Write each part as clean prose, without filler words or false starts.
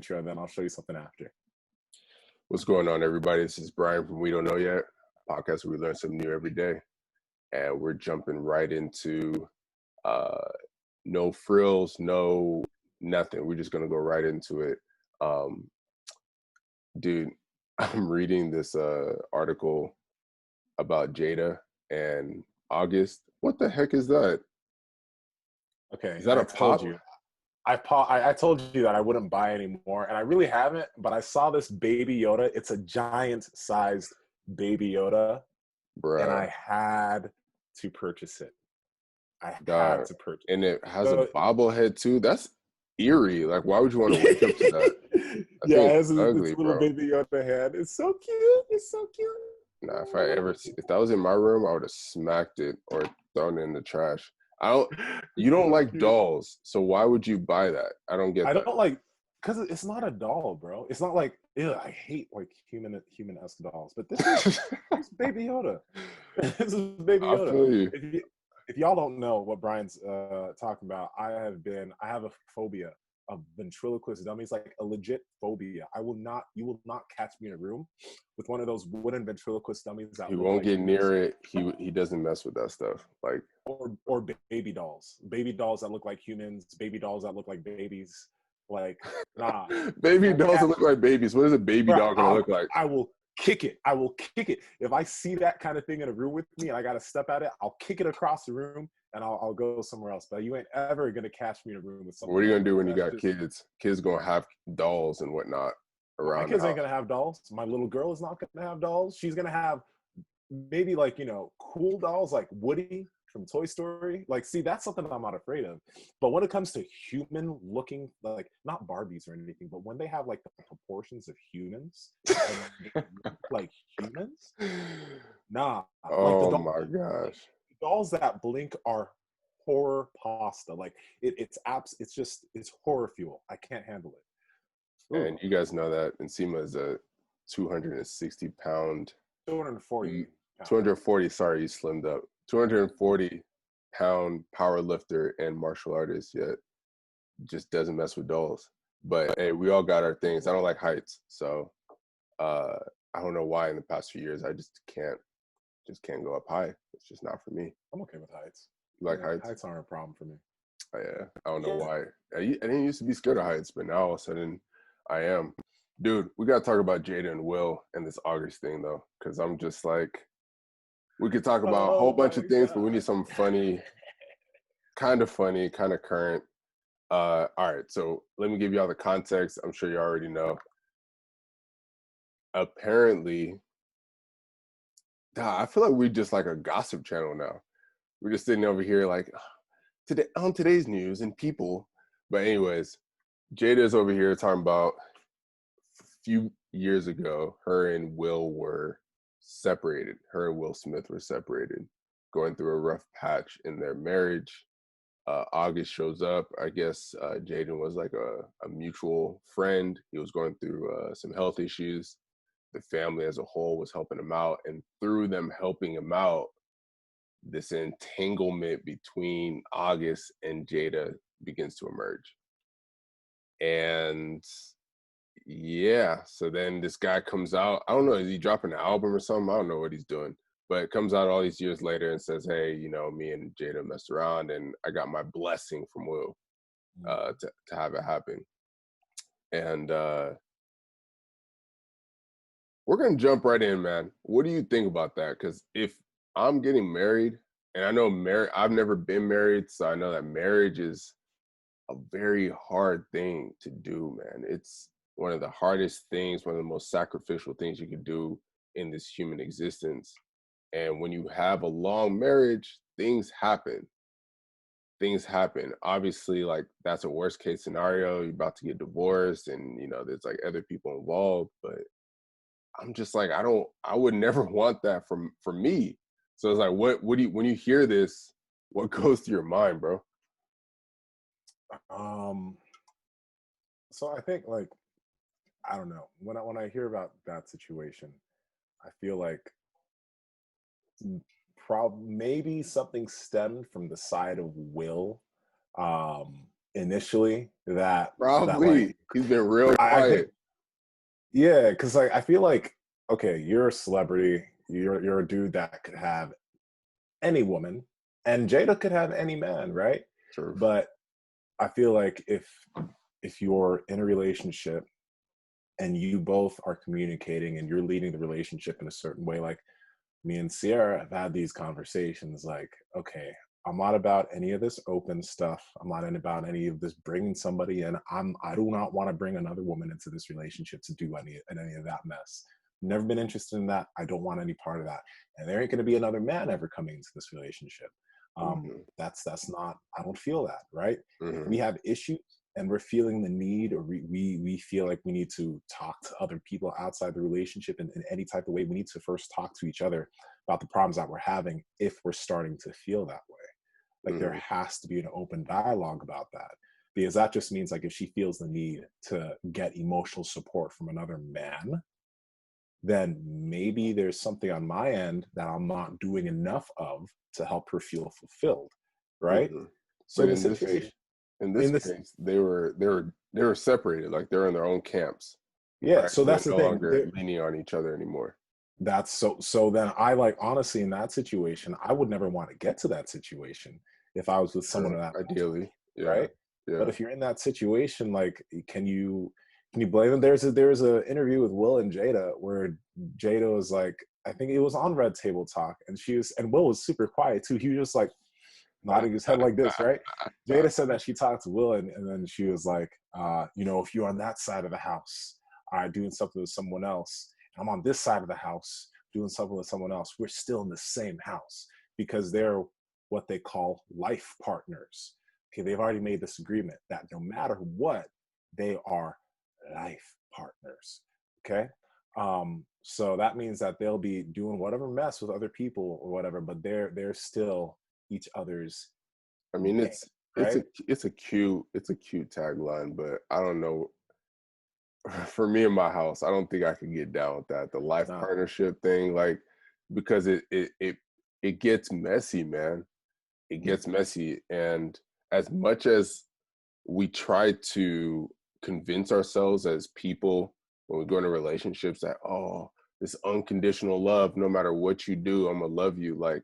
intro, and then I'll show you something after. What's going on, everybody? This is Brian from We Don't Know Yet, a podcast where we learn something new every day. And we're jumping right into no frills, no nothing. We're just going to go right into it. Dude, I'm reading this article about Jada and August. What the heck is that? Okay, Is that a pop? I told you that I wouldn't buy anymore, and I really haven't, but I saw this Baby Yoda. It's a giant-sized Baby Yoda, Bruh. and I had to purchase it. I God. had to purchase it. And it has a bobblehead, too. That's eerie. Like, why would you want to wake up to that? Yeah, it has ugly, this little bro. Baby Yoda head. It's so cute. It's so cute. Nah, if that was in my room, I would have smacked it or thrown it in the trash. You don't like dolls, so why would you buy that? I don't get that. I don't like, because it's not a doll, bro. It's not like, ew, I hate like human-esque dolls, but this is Baby Yoda. This is Baby Yoda. I feel you. If y'all don't know what Brian's talking about, I have a phobia of ventriloquist dummies, like a legit phobia. You will not catch me in a room with one of those wooden ventriloquist dummies. He won't get near it. He doesn't mess with that stuff. Like or baby dolls that look like humans, baby dolls that look like babies. Like, nah. Baby dolls that look like babies. What is a baby doll gonna look like? I will kick it. If I see that kind of thing in a room with me and I got to step at it, I'll kick it across the room and I'll go somewhere else. But you ain't ever going to catch me in a room with someone. What are you going to do when you got kids? Kids going to have dolls and whatnot around. My kids ain't going to have dolls. My little girl is not going to have dolls. She's going to have maybe like, cool dolls like Woody from Toy Story. Like, see, that's something I'm not afraid of. But when it comes to human looking, like not Barbies or anything, but when they have like the proportions of humans, like humans, nah. Oh like my gosh. Dolls that blink are horror pasta. Like it's horror fuel. I can't handle it. Ooh. And you guys know that Nsima is a 260 pound 240, sorry, you slimmed up. 240 pound power lifter and martial artist, yet just doesn't mess with dolls. But hey, we all got our things. I don't like heights, so I don't know why in the past few years I just can't go up high. It's just not for me. I'm okay with heights. You like heights? Heights aren't a problem for me. Oh, yeah, I don't know why. I didn't used to be scared of heights, but now all of a sudden I am. Dude, we gotta talk about Jada and Will and this August thing though, because I'm just like, we could talk about a whole bunch of things, but we need something funny, kind of current. All right, so let me give you all the context. I'm sure you already know. Apparently, I feel like we're just like a gossip channel now. We're just sitting over here like, today on today's news and people. But anyways, Jada's over here talking about a few years ago, her and Will were separated. Her and Will Smith were separated, going through a rough patch in their marriage. August shows up. I guess Jaden was like a mutual friend. He was going through some health issues. The family as a whole was helping him out. And through them helping him out, this entanglement between August and Jada begins to emerge. And yeah, so then this guy comes out. I don't know, is he dropping an album or something? I don't know what he's doing. But it comes out all these years later and says, hey, me and Jada messed around and I got my blessing from Will to have it happen. And we're going to jump right in, man. What do you think about that? Because if I'm getting married, and I know I've never been married, so I know that marriage is a very hard thing to do, man. It's one of the hardest things, one of the most sacrificial things you can do in this human existence. And when you have a long marriage, things happen. Obviously, like that's a worst case scenario. You're about to get divorced and, there's like other people involved, but I'm just like, I would never want that for me. So it's like, what do you, when you hear this, what goes through your mind, bro? So I think like, I don't know, when I hear about that situation, I feel like maybe something stemmed from the side of Will. initially that like Probably. He's been real I think, quiet. yeah, because like I feel like, okay, you're a celebrity, you're a dude that could have any woman, and Jada could have any man, right? Truth. But I feel like if you're in a relationship and you both are communicating and you're leading the relationship in a certain way, like me and Sierra have had these conversations, like, okay, I'm not about any of this open stuff. I'm not about any of this bringing somebody in. I do not want to bring another woman into this relationship to do any of that mess. Never been interested in that. I don't want any part of that. And there ain't going to be another man ever coming into this relationship. Hmm. That's not. I don't feel that, right? If Hmm. we have issues and we're feeling the need, or we feel like we need to talk to other people outside the relationship in any type of way, we need to first talk to each other about the problems that we're having if we're starting to feel that way. Like there Hmm. has to be an open dialogue about that, because that just means like if she feels the need to get emotional support from another man, then maybe there's something on my end that I'm not doing enough of to help her feel fulfilled, right? Hmm. So But the situation in in this this, case, they were separated, like they're in their own camps, yeah, right? so They're that's the no thing. longer leaning on each other anymore. That's so then I like, honestly, in that situation, I would never want to get to that situation if I was with someone Sure. of that mentality, Ideally. Yeah. right? But Yeah. if you're in that situation, like, can you blame them? There's a interview with Will and Jada where Jada was like, I think it was on Red Table Talk, and Will was super quiet too. He was just like nodding his head like this, right? Jada said that she talked to Will, and then she was like, if you're on that side of the house, doing something with someone else, I'm on this side of the house doing something with someone else, we're still in the same house, because they're what they call life partners. Okay, they've already made this agreement that no matter what, they are life partners. Okay. So that means that they'll be doing whatever mess with other people or whatever, but they're still each other's I mean, gang, it's a right? it's a cute tagline, but I don't know. For me in my house, I don't think I could get down with that. The life No. partnership thing, like, because it gets messy, man. It gets messy, and as much as we try to convince ourselves as people when we go into relationships that, oh, this unconditional love, no matter what you do, I'm gonna love you. Like,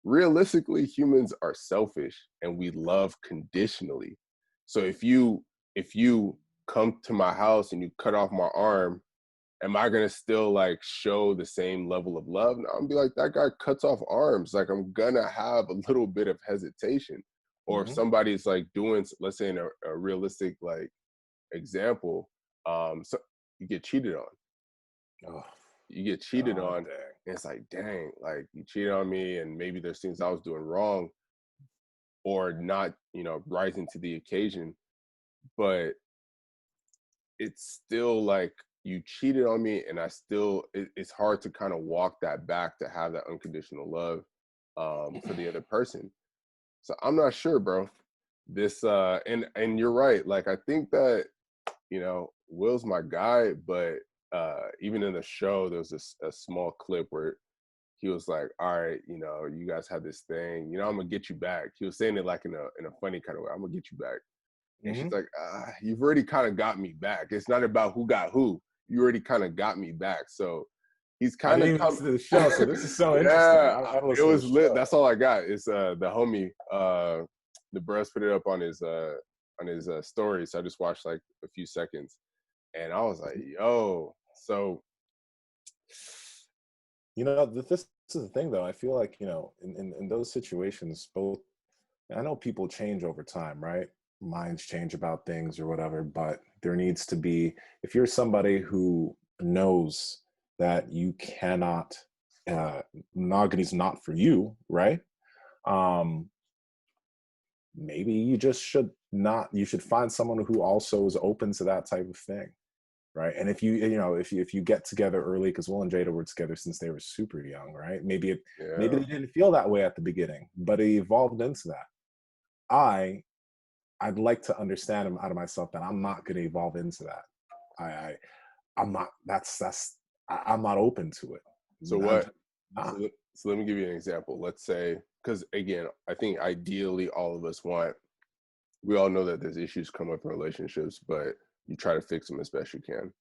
realistically, humans are selfish and we love conditionally. So if you come to my house and you cut off my arm, am I gonna still like show the same level of love? No, I'm gonna be like, that guy cuts off arms. Like, I'm gonna have a little bit of hesitation. Or if Mm-hmm. somebody's like doing, let's say in a realistic like example, so you get cheated on. Oh, You get cheated God on, dang. and it's like, dang, like you cheated on me, and maybe there's things I was doing wrong or not, rising to the occasion. But it's still like, you cheated on me, and it's hard to kind of walk that back to have that unconditional love for the other person. So I'm not sure, bro. This and you're right. Like, I think that, Will's my guy, but even in the show, there was a small clip where he was like, all right, you guys have this thing, I'm gonna get you back. He was saying it like in a funny kind of way. I'm gonna get you back. And she's Mm-hmm. like, you've already kind of got me back. It's not about who got who. You already kind of got me back. So he's I kind didn't of even come. listen to the show, so this is so interesting. Yeah, I it listened to the was lit. show. That's all I got. It's the homie, the bros put it up on his story. So I just watched like a few seconds, and I was like, yo. So This is the thing, though. I feel like, in those situations, both, I know people change over time, right? Minds change about things or whatever, but there needs to be, if you're somebody who knows that you cannot, monogamy's not for you, right? Um, Maybe you just should not, you should find someone who also is open to that type of thing, right? And if you get together early, because Will and Jada were together since they were super young, right? Maybe yeah. they didn't feel that way at the beginning, but it evolved into that. I'd like to understand him out of myself that I'm not going to evolve into that. I I'm not. I'm not open to it. So I'm what? not. So let me give you an example. Let's say, because again, I think ideally all of us want we all know that there's issues come up in relationships, but you try to fix them as best you can.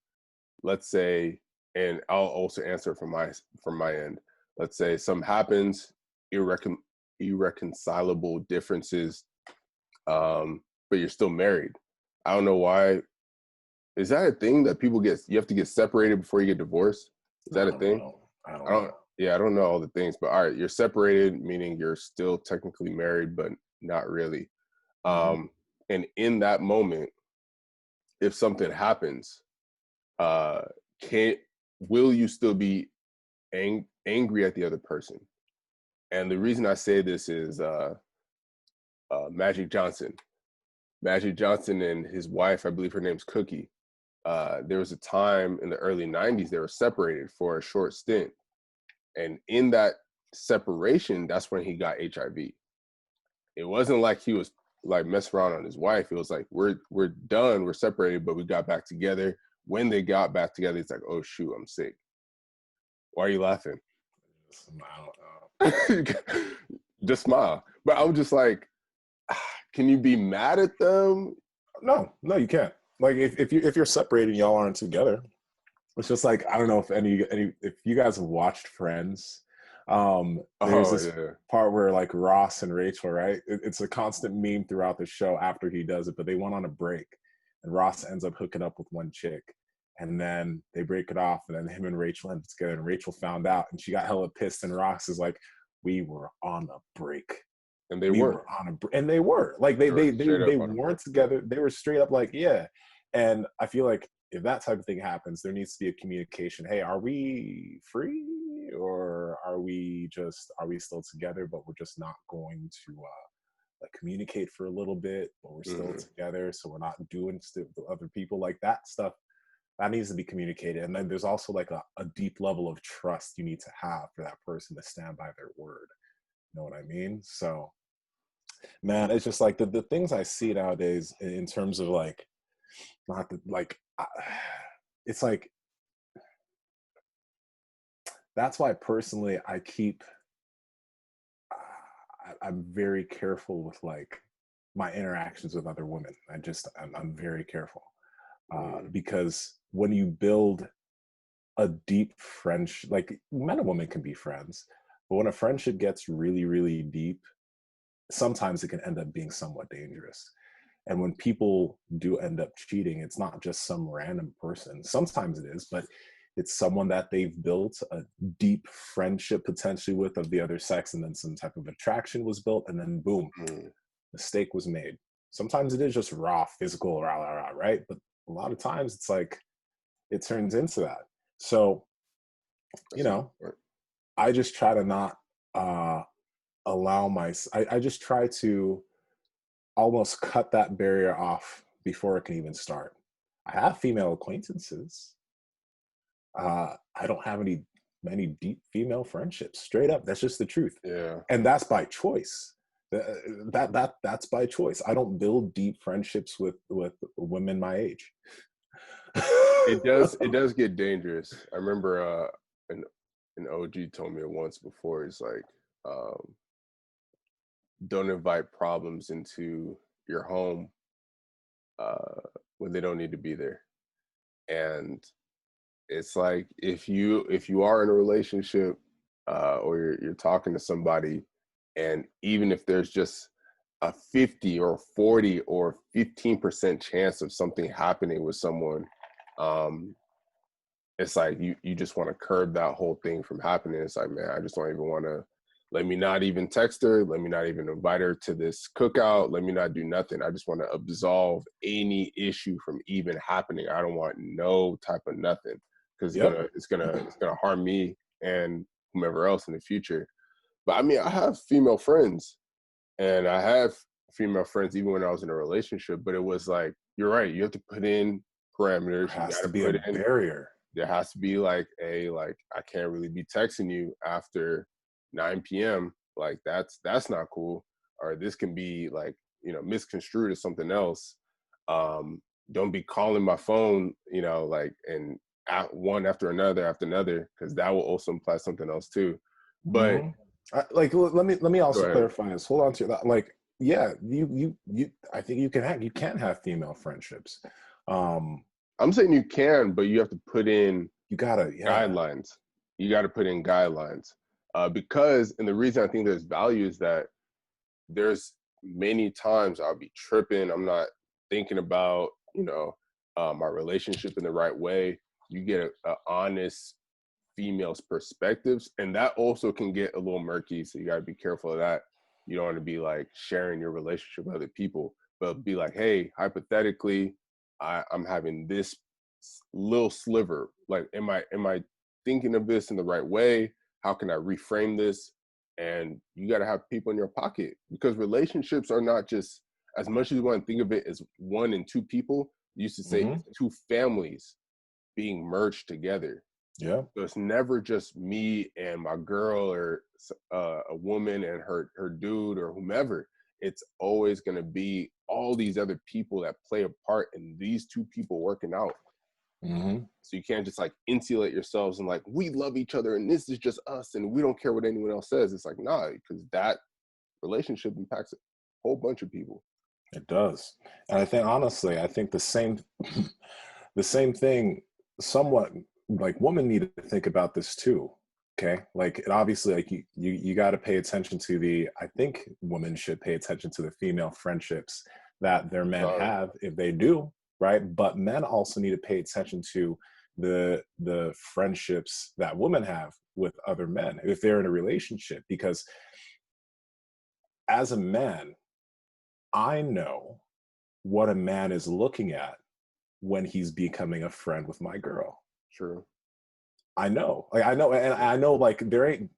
Let's say, and I'll also answer from my end. Let's say something happens, irreconcilable differences, but you're still married. I don't know why. Is that a thing that people get? You have to get separated before you get divorced? Is that a thing? I don't I don't. know. Yeah, I don't know all the things, but all right, you're separated, meaning you're still technically married, but not really. Mhm. And in that moment, if something happens, uh, can will you still be angry at the other person? And the reason I say this is Magic Johnson. Magic Johnson and his wife, I believe her name's Cookie. There was a time in the early '90s they were separated for a short stint, and in that separation, that's when he got HIV. It wasn't like he was like messing around on his wife. It was like we're done, we're separated, but we got back together. When they got back together, it's like, oh shoot, I'm sick. Why are you laughing? I don't know. Just smile. But I was just like, can you be mad at them? No, you can't. Like if you're separated and y'all aren't together, it's just like, I don't know if you guys have watched Friends. There's Oh this yeah. part where like Ross and Rachel, right? It's a constant meme throughout the show after he does it, but they went on a break and Ross ends up hooking up with one chick. And then they break it off, and then him and Rachel end up together. And Rachel found out, and she got hella pissed. And Ross is like, "We were on a break. And they We were. were on a break," and they were like, They were straight up they on a break. weren't together. They were straight up like, yeah. And I feel like if that type of thing happens, there needs to be a communication. Hey, are we free, or are we still together, but we're just not going to like communicate for a little bit, but we're still Mm-hmm. together, so we're not doing stuff to other people, like that stuff that needs to be communicated. And then there's also like a deep level of trust you need to have for that person to stand by their word. You know what I mean? So, man, it's just like the things I see nowadays in terms of like, not the, like, it's like, that's why personally I keep, I'm very careful with like my interactions with other women. I'm very careful Mm-hmm. because when you build a deep friendship, like men and women can be friends, but when a friendship gets really, really deep, sometimes it can end up being somewhat dangerous. And when people do end up cheating, it's not just some random person. Sometimes it is, but it's someone that they've built a deep friendship potentially with of the other sex, and then some type of attraction was built, and then boom, Mm-hmm. mistake was made. Sometimes it is just raw physical, rah, rah, rah, right? But a lot of times it's like it turns into that. So, you That's a good know, point. I just try to not allow I just try to almost cut that barrier off before it can even start. I have female acquaintances. I don't have many deep female friendships. Straight up, that's just the truth, Yeah. and that's by choice. That's by choice. I don't build deep friendships with women my age. It does get dangerous. I remember an OG told me it once before. It's like, um, don't invite problems into your home uh, when they don't need to be there. And it's like if you are in a relationship or you're talking to somebody, and even if there's just a 50 or 40 or 15% chance of something happening with someone, um, it's like you just want to curb that whole thing from happening. It's like, man, I just don't even want to. Let me not even text her. Let me not even invite her to this cookout. Let me not do nothing. I just want to absolve any issue from even happening. I don't want no type of nothing, because Yep. it's gonna harm me and whomever else in the future. But I mean, I have female friends, and I have female friends even when I was in a relationship. But it was like, you're right. You have to put in There parameters. You has got to to be a put in. barrier. There has to be like I can't really be texting you after 9 p.m. Like that's not cool. Or this can be like, misconstrued as something else. Don't be calling my phone, like, and one after another, because that will also imply something else too. But Hmm. Like, let me go also ahead. clarify this. Hold on to that. Like, yeah, I think you can have female friendships. Um, I'm saying you can, but you have to put in you gotta, yeah. guidelines. You got to put in guidelines, because, and the reason I think there's value is that there's many times I'll be tripping. I'm not thinking about, my relationship in the right way. You get a honest female's perspectives, and that also can get a little murky. So you got to be careful of that. You don't want to be like sharing your relationship with other people, but be like, hey, hypothetically, I'm having this little sliver. Like, am I thinking of this in the right way? How can I reframe this? And you got to have people in your pocket, because relationships are not just, as much as you want to think of it as one and two people. You used to say Hmm. it's two families being merged together. Yeah. So it's never just me and my girl, or a woman and her dude, or whomever. It's always going to be all these other people that play a part in these two people working out. Hmm. So you can't just like insulate yourselves and like, we love each other and this is just us and we don't care what anyone else says. It's like, nah, because that relationship impacts a whole bunch of people. It does. And I think honestly, I think the same the same thing somewhat, like women need to think about this too. Okay. Like it obviously, like you got to pay attention to I think women should pay attention to the female friendships that their men Sorry. have if they do, right? But men also need to pay attention to the friendships that women have with other men if they're in a relationship, because as a man, I know what a man is looking at when he's becoming a friend with my girl. True. I know, like I know, like there ain't.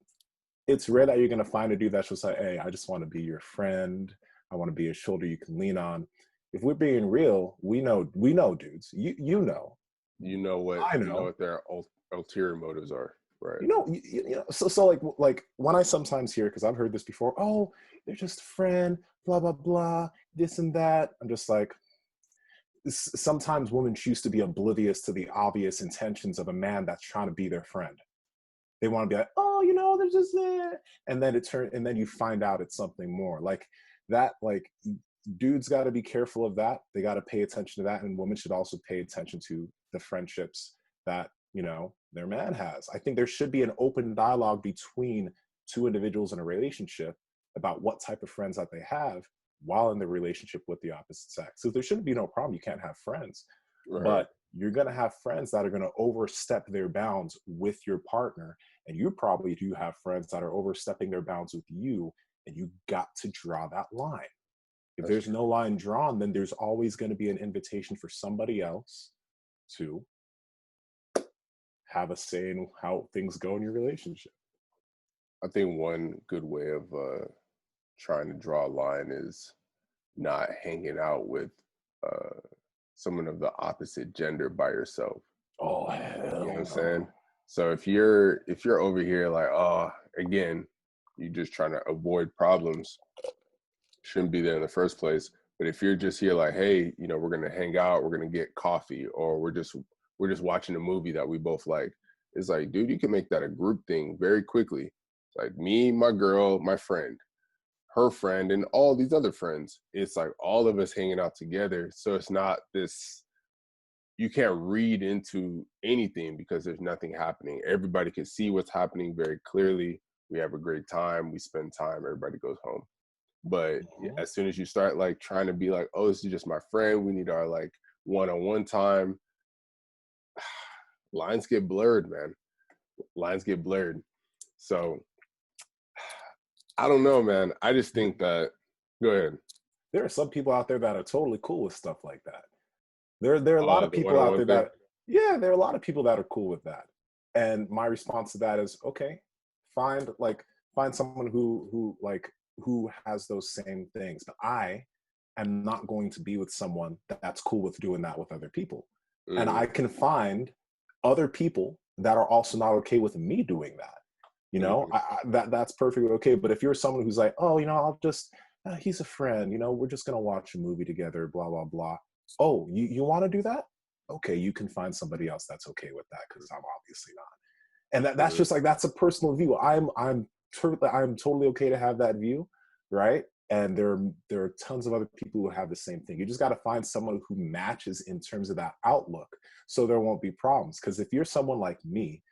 It's rare that you're gonna find a dude that's just like, "Hey, I just want to be your friend. I want to be a shoulder you can lean on." If we're being real, we know, dudes. You know, You know what, I know, their ulterior motives are, right? you know. So like when I sometimes hear, because I've heard this before. Oh, they're just a friend, blah blah blah, this and that. I'm just like, sometimes women choose to be oblivious to the obvious intentions of a man that's trying to be their friend. They want to be like, oh, there's just there, and then and then you find out it's something more like that. Like dudes got to be careful of that. They got to pay attention to that, and women should also pay attention to the friendships that their man has. I think there should be an open dialogue between two individuals in a relationship about what type of friends that they have while in the relationship with the opposite sex. So there shouldn't be no problem. You can't have friends, Right. but you're going to have friends that are going to overstep their bounds with your partner. And you probably do have friends that are overstepping their bounds with you. And you got to draw that line. If That's there's true. no line drawn, then there's always going to be an invitation for somebody else to have a say in how things go in your relationship. I think one good way of trying to draw a line is not hanging out with uh, someone of the opposite gender by yourself. Oh, You know what I'm hell saying? no. So if you're over here like, oh, again, you're just trying to avoid problems, shouldn't be there in the first place. But if you're just here like, hey, we're gonna hang out, we're gonna get coffee, or we're just watching a movie that we both like, it's like, dude, you can make that a group thing very quickly. It's like me, my girl, my friend, her friend, and all these other friends. It's like all of us hanging out together. So it's not this, you can't read into anything because there's nothing happening. Everybody can see what's happening very clearly. We have a great time, we spend time, everybody goes home. But Mhm. as soon as you start like trying to be like, oh, this is just my friend, we need our like one-on-one time, lines get blurred, man. Lines get blurred. So I don't know, man. I just think that, go ahead. There are some people out there that are totally cool with stuff like that. There are a lot Oh, of the people out one-on-one there thing. that, yeah, there are a lot of people that are cool with that. And my response to that is, okay, find like find someone who has those same things. But I am not going to be with someone that's cool with doing that with other people. And Mm-hmm. I can find other people that are also not okay with me doing that. Mm-hmm. That's perfectly okay. But if you're someone who's like, oh, I'll just he's a friend, we're just gonna watch a movie together, blah blah blah. Oh, you want to do that? Okay, you can find somebody else that's okay with that, because I'm obviously not. And that's Mm-hmm. just like, that's a personal view. I'm totally okay to have that view, right? And there are tons of other people who have the same thing. You just got to find someone who matches in terms of that outlook, so there won't be problems. Because if you're someone like me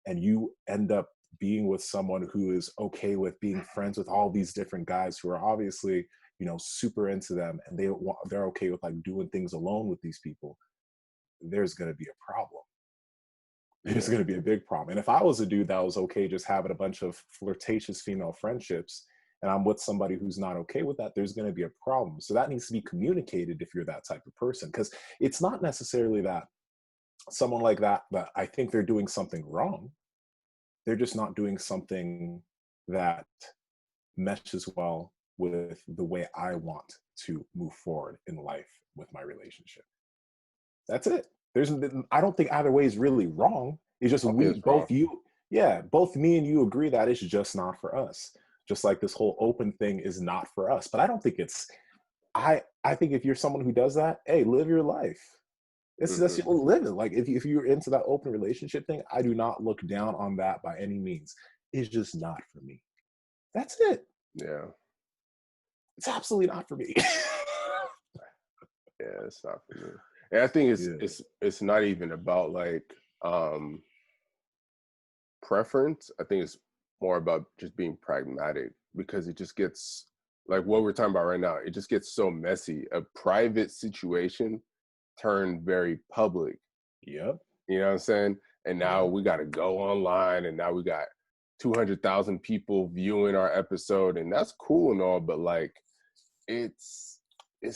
and you end up being with someone who is okay with being friends with all these different guys who are obviously, you know, super into them, and they're okay with like doing things alone with these people, there's going to be a problem. There's going to be a big problem. And if I was a dude that was okay just having a bunch of flirtatious female friendships, and I'm with somebody who's not okay with that, there's going to be a problem. So that needs to be communicated if you're that type of person, because it's not necessarily that someone like that I think they're doing something wrong. They're just not doing something that meshes well with the way I want to move forward in life with my relationship. That's it. I don't think either way is really wrong. It's just Okay, it's wrong. both me and you agree that it's just not for us. Just like this whole open thing is not for us. But I don't think it's, I think if you're someone who does that, hey, live your life. It's just live it. Like if you're into that open relationship thing, I do not look down on that by any means. It's just not for me. That's it. Yeah. It's absolutely not for me. Yeah, it's not for me. And I think Yeah. it's not even about like preference. I think it's more about just being pragmatic, because it just gets like what we're talking about right now. It just gets so messy. A private situation turned very public. Yep. You know what I'm saying? And now Yep. we got to go online, and now we got 200,000 people viewing our episode, and that's cool and all, but like it's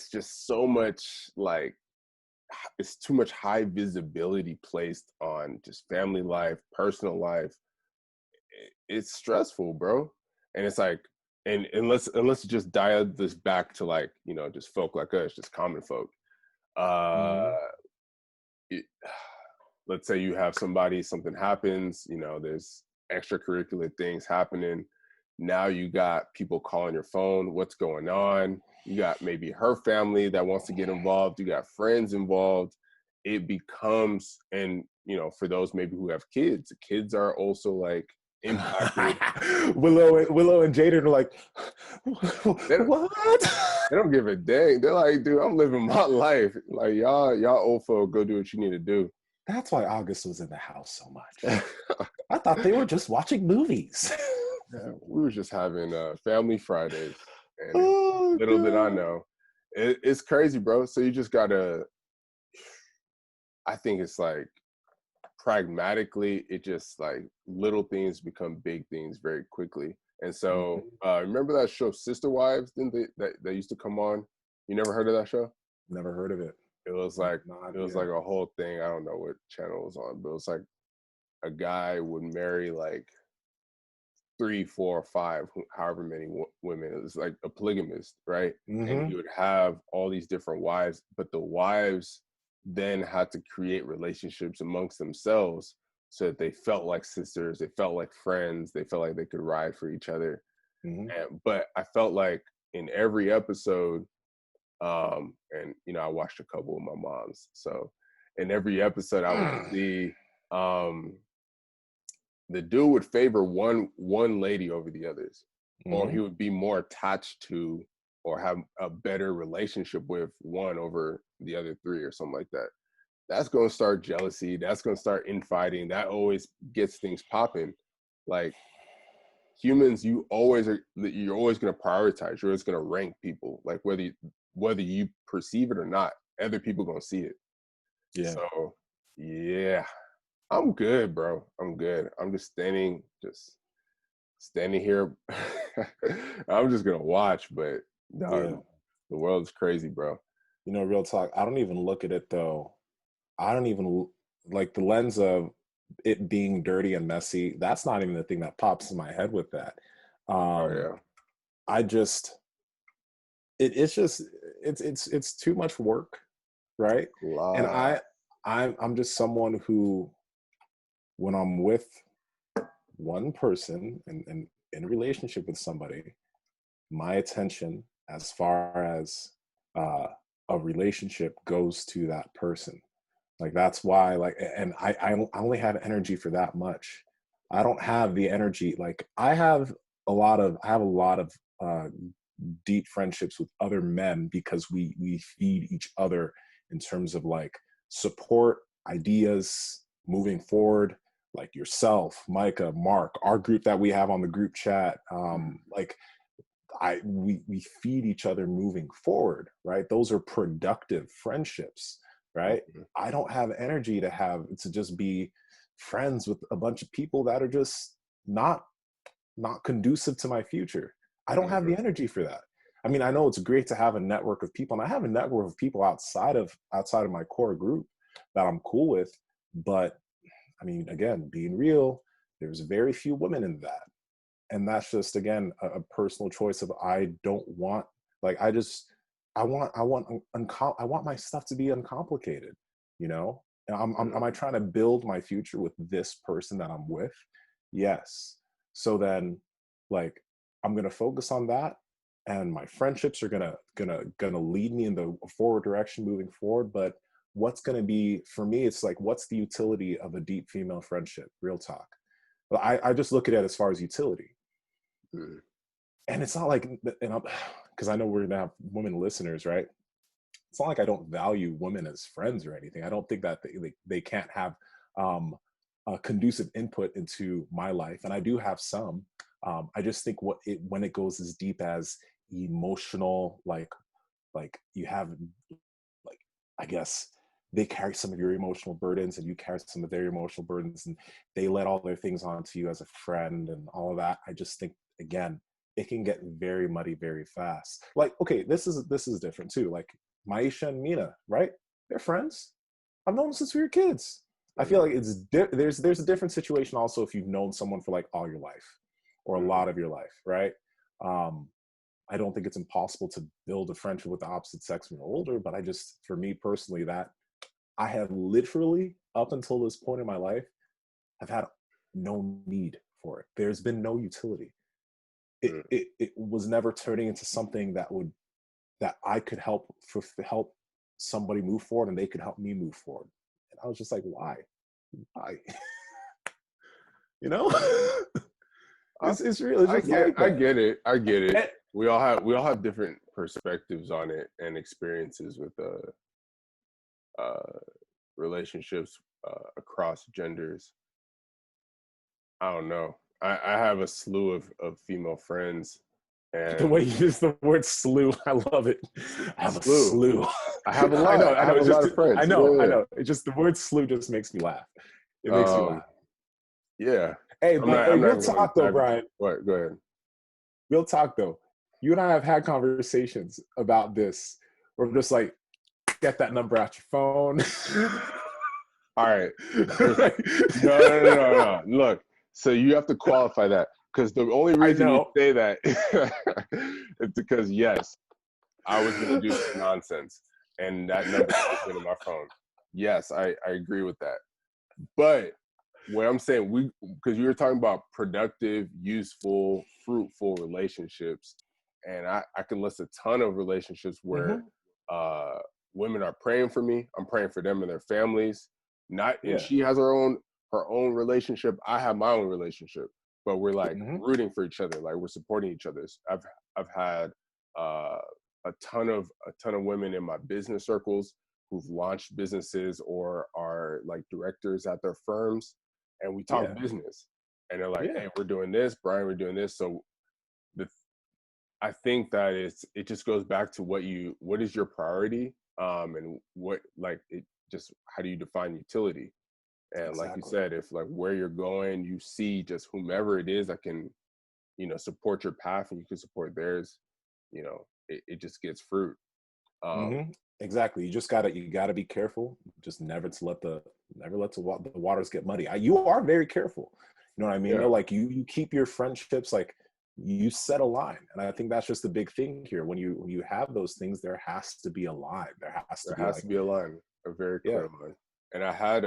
just so much like it's too much high visibility placed on just family life, personal life. It's stressful, bro. And it's like, and let's just dial this back to like, you know, just folk like us, just common folk. Uh, Mhm. it, let's say you have somebody, something happens, you know, there's extracurricular things happening. Now you got people calling your phone, what's going on? You got maybe her family that wants to get involved, you got friends involved. It becomes, and you know, for those maybe who have kids, the kids are also like impacted. Willow and Jada are like, They don't, what? they don't give a dang. They're like, dude, I'm living my life. Like y'all old folk, go do what you need to do. That's why August was in the house so much. I thought they were just watching movies. Yeah, we were just having family Fridays, and Oh little did I god. know, it's crazy, bro. So you just gotta. I think it's like pragmatically, it just like little things become big things very quickly. And so, Mhm. remember that show Sister Wives? Didn't that used to come on? You never heard of that show? Never heard of it. It was like Not it was yet. like a whole thing. I don't know what channel it was on, but it was like a guy would marry like three, four, five, however many women. It was like a polygamist, right? And Mm-hmm. he would have all these different wives, but the wives then had to create relationships amongst themselves so that they felt like sisters, they felt like friends, they felt like they could ride for each other. Mm-hmm. But I felt like in every episode, and you know, I watched a couple of my moms, so in every episode, I would see um, the dude would favor one lady over the others, or Mm-hmm. he would be more attached to or have a better relationship with one over the other three or something like that. That's going to start jealousy. That's going to start infighting. That always gets things popping. Like humans, you're always going to prioritize. You're always going to rank people. Like whether you perceive it or not, other people going to see it. Yeah. So yeah, I'm good, bro. I'm good. I'm just standing here. I'm just gonna watch, but Yeah. no, the world is crazy, bro. You know, real talk. I don't even look at it though. I don't even like the lens of it being dirty and messy. That's not even the thing that pops in my head with that. Oh Um, yeah, I just it's just it's too much work, right? And lot. I'm just someone who, when I'm with one person and in a relationship with somebody, my attention as far as uh, a relationship goes to that person. Like that's why, like, and I only have energy for that much. I don't have the energy. Like I have a lot of deep friendships with other men because we feed each other in terms of like support, ideas, moving forward. Like yourself, Micah, Mark, our group that we have on the group chat, like we feed each other moving forward, right? Those are productive friendships, right? I don't have energy to just be friends with a bunch of people that are just not conducive to my future. I don't have the energy for that. I mean, I know it's great to have a network of people, and I have a network of people outside of my core group that I'm cool with, but I mean, again, being real, there's very few women in that. And that's just, again, a personal choice of I don't want, like, I want my stuff to be uncomplicated, you know? And am I trying to build my future with this person that I'm with? Yes. So then, like, I'm going to focus on that, and my friendships are gonna lead me in the forward direction moving forward. But what's going to be, for me, it's like, what's the utility of a deep female friendship? Real talk. But I just look at it as far as utility. And it's not like, because I know we're gonna have women listeners, right? It's not like I don't value women as friends or anything. I don't think that they can't have a conducive input into my life, and I do have some. I just think when it goes as deep as emotional, like you have, like, I guess they carry some of your emotional burdens and you carry some of their emotional burdens, and they let all their things onto you as a friend and all of that. I just think, again, it can get very muddy very fast. Like, okay, this is different too. Like Maisha and Mina, right? They're friends. I've known them since we were kids. I feel like there's a different situation also if you've known someone for like all your life or a lot of your life, right? I don't think it's impossible to build a friendship with the opposite sex when you're older, but for me personally, that I have literally, up until this point in my life, have had no need for it. There's been no utility. It was never turning into something that I could help somebody move forward, and they could help me move forward. And I was just like, why? You know? It's real. It's just I get it. We all have different perspectives on it and experiences with relationships across genders. I don't know. I have a slew of female friends, and the way you use the word slew, I love it. I have a slew. I have a lot. I have a lot of friends. I know. It just, the word slew just makes me laugh. It makes me laugh. Yeah. Hey, but real talk though, Brian. What? Go ahead. Real talk though. You and I have had conversations about this. We're just like, get that number out your phone. All right. No. Look, so you have to qualify that, because the only reason you say that is because, yes, I was going to do some nonsense, and that number has been in my phone. Yes, I agree with that. But what I'm saying, because you were talking about productive, useful, fruitful relationships, and I can list a ton of relationships where women are praying for me. I'm praying for them and their families. And she has her own relationship. I have my own relationship, but we're like rooting for each other. Like, we're supporting each other. I've had a ton of women in my business circles who've launched businesses or are like directors at their firms, and we talk business, and they're like, hey, we're doing this, Brian, we're doing this. So I think that it just goes back to what is your priority, and how do you define utility? And like you said, if like where you're going, you see just whomever it is that can, support your path, and you can support theirs, it just gets fruit. Exactly. You gotta be careful. Just never let the waters get muddy. You are very careful. You know what I mean? Yeah. No, like you keep your friendships, like you set a line. And I think that's just the big thing here. When you have those things, there has to be a line. There has to be a line, a very clear line. And I had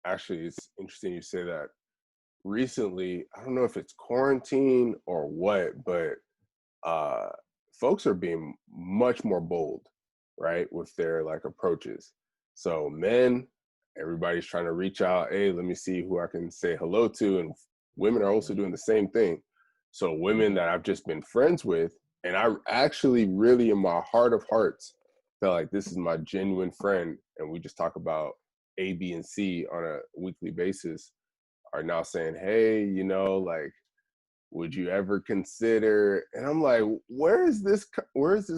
actually, it's interesting you say that. Recently, I don't know if it's quarantine or what, but folks are being much more bold, right, with their like approaches. So men, everybody's trying to reach out. Hey, let me see who I can say hello to. And women are also doing the same thing. So women that I've just been friends with, And I actually really in my heart of hearts felt like this is my genuine friend, and we just talk about A, B, and C on a weekly basis, are now saying, hey, you know, like, would you ever consider? And I'm like, where is this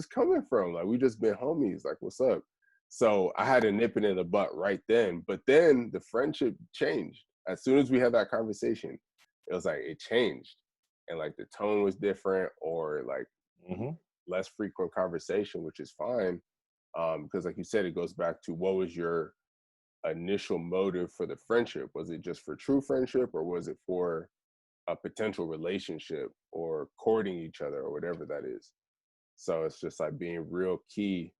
coming from? Like, we just been homies. Like, what's up? So I had to nip it in the butt right then. But then the friendship changed. As soon as we had that conversation, it was like it changed. And like the tone was different, or like less frequent conversation, which is fine. Because like you said, it goes back to what was your initial motive for the friendship? Was it just for true friendship, or was it for a potential relationship or courting each other or whatever that is? So it's just like being real key.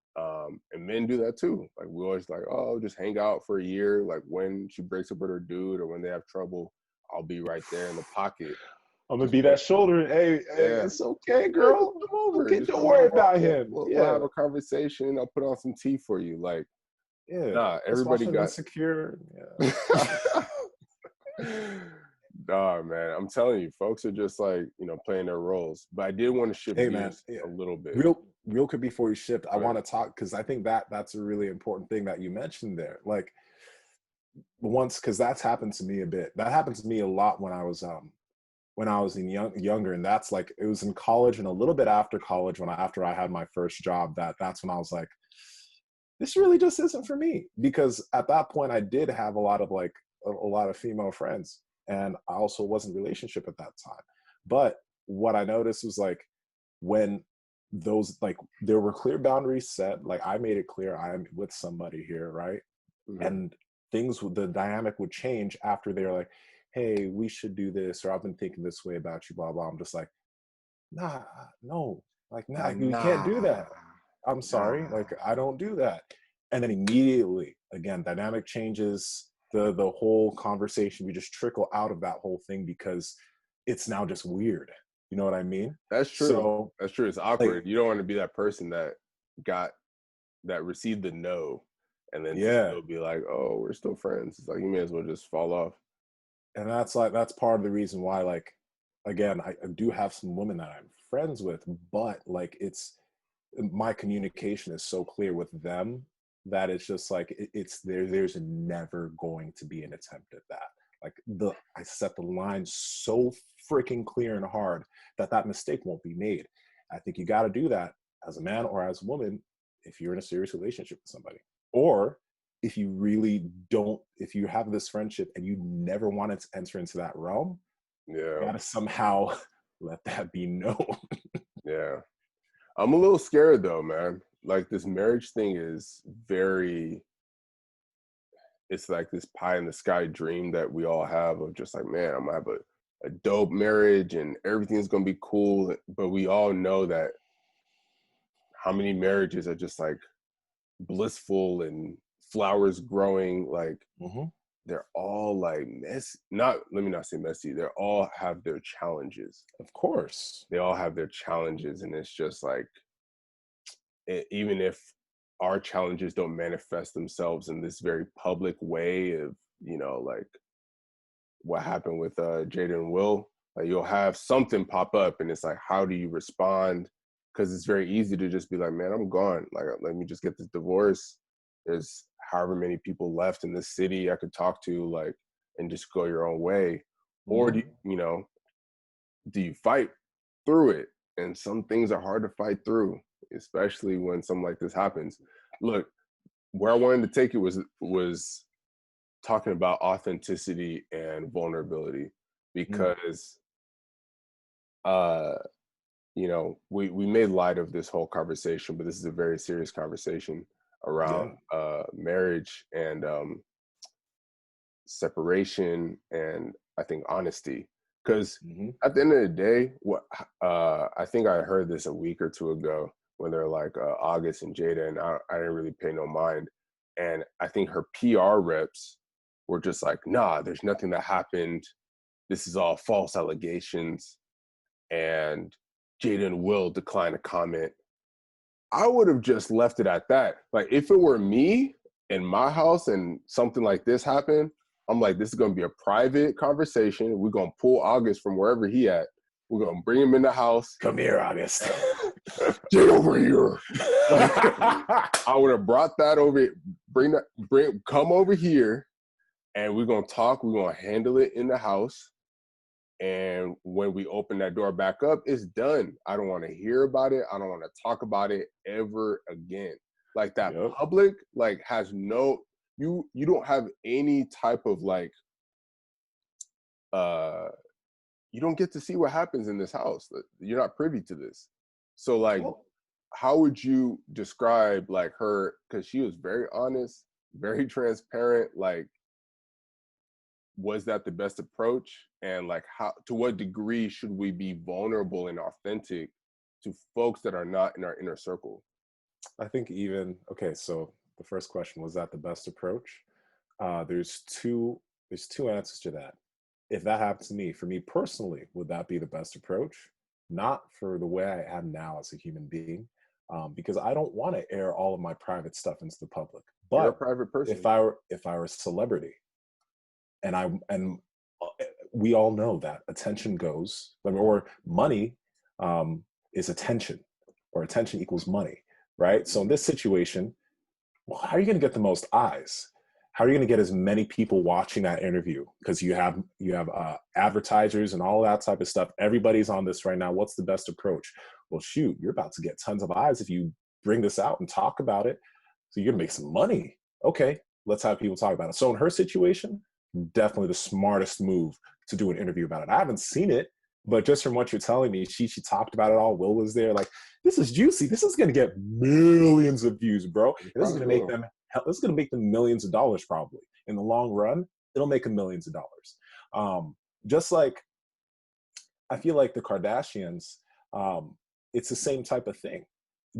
And men do that too. Like we always like, oh, just hang out for a year. Like when she breaks up with her dude or when they have trouble, I'll be right there in the pocket. I'm gonna Just be that shoulder. Hey, yeah, it's okay, girl. come over. Okay, Just don't come worry over. about him. We'll have a conversation. I'll put on some tea for you. Like, Yeah. nah, Let's watch everybody an got Insecure. Yeah. Nah, man, I'm telling you, folks are just like, you know, playing their roles. But I did want to shift Hey, man. gears Yeah. a little bit. Real quick before you shift, I Right. want to talk because I think that's a really important thing that you mentioned there. Like once, because that's happened to me a bit. That happened to me a lot when I was in younger, and that's like it was in college and a little bit after college after I had my first job. That's when I was like, this really just isn't for me, because at that point I did have a lot of like a lot of female friends, and I also wasn't in a relationship at that time. But what I noticed was like when those like there were clear boundaries set, like I made it clear I'm with somebody here, right? And the dynamic would change after they're like, hey, we should do this, or I've been thinking this way about you, blah blah. I'm just like, nah, no, like nah, Like, we can't do nah, that. I'm sorry, nah. like I don't do that. And then immediately, again, dynamic changes. The whole conversation, we just trickle out of that whole thing because it's now just weird. You know what I mean? That's true. So That's true. It's like, awkward. You don't want to be that person that received the no, and then to yeah. still be like, oh, we're still friends. It's like you may as well just fall off. And that's part of the reason why, like, again, I do have some women that I'm friends with, but like it's my communication is so clear with them that it's just like it's there's never going to be an attempt at that. Like I set the line so freaking clear and hard that mistake won't be made. I think you got to do that as a man or as a woman if you're in a serious relationship with somebody, or if you really don't, if you have this friendship and you never wanted to enter into that realm, you Yeah. got to somehow let that be known. Yeah. I'm a little scared though, man. Like this marriage thing is it's like this pie in the sky dream that we all have of just like, man, I'm gonna have a dope marriage and everything's gonna be cool. But we all know that how many marriages are just like blissful and flowers growing, like Mm-hmm. they're all like messy. Not, let me not say messy. They all have their challenges. Of course. They all have their challenges, and it's just like even if our challenges don't manifest themselves in this very public way of, you know, like what happened with Jada and Will, like you'll have something pop up, and it's like, how do you respond? Because it's very easy to just be like, man, I'm gone. Like, let me just get this divorce. There's however many people left in this city I could talk to, like, and just go your own way. Or Mm-hmm. do you fight through it? And some things are hard to fight through, especially when something like this happens. Look, where I wanted to take it was talking about authenticity and vulnerability, because we made light of this whole conversation, but this is a very serious conversation around Yeah. marriage and separation, and I think honesty. Because Mm-hmm. at the end of the day, what I think I heard this a week or two ago when they're like August and Jada, and I didn't really pay no mind. And I think her PR reps were just like, nah, there's nothing that happened. This is all false allegations. And Jada and Will declined to comment. I would have just left it at that. Like, if it were me in my house and something like this happened, I'm like, this is going to be a private conversation. We're going to pull August from wherever he at. We're going to bring him in the house. Come here, August. Get over here. I would have brought that over. Come over here, and we're gonna talk. We're gonna handle it in the house. And when we open that door back up, it's done. I don't want to hear about it. I don't want to talk about it ever again. Like that public, like has no. You don't have any type of like. You don't get to see what happens in this house. You're not privy to this. So like, how would you describe like her? Because she was very honest, very transparent. Like, was that the best approach? And like, how, to what degree should we be vulnerable and authentic to folks that are not in our inner circle? I think so the first question, was that the best approach? There's two answers to that. If that happened to me, for me personally, would that be the best approach? Not for the way I am now as a human being, because I don't want to air all of my private stuff into the public. But you're a private person. If I were a celebrity, and we all know that attention goes, or money is attention, or attention equals money, right? So in this situation, well, how are you going to get the most eyes? How are you going to get as many people watching that interview? Because you have advertisers and all that type of stuff. Everybody's on this right now. What's the best approach? Well, shoot, you're about to get tons of eyes if you bring this out and talk about it. So you're going to make some money. Okay, let's have people talk about it. So in her situation, definitely the smartest move to do an interview about it. I haven't seen it, but just from what you're telling me, she talked about it all. Will was there. Like, this is juicy. This is going to get millions of views, bro. And this is going to make them. This is going to make them millions of dollars probably. In the long run, it'll make them millions of dollars. Just like, I feel like the Kardashians, it's the same type of thing.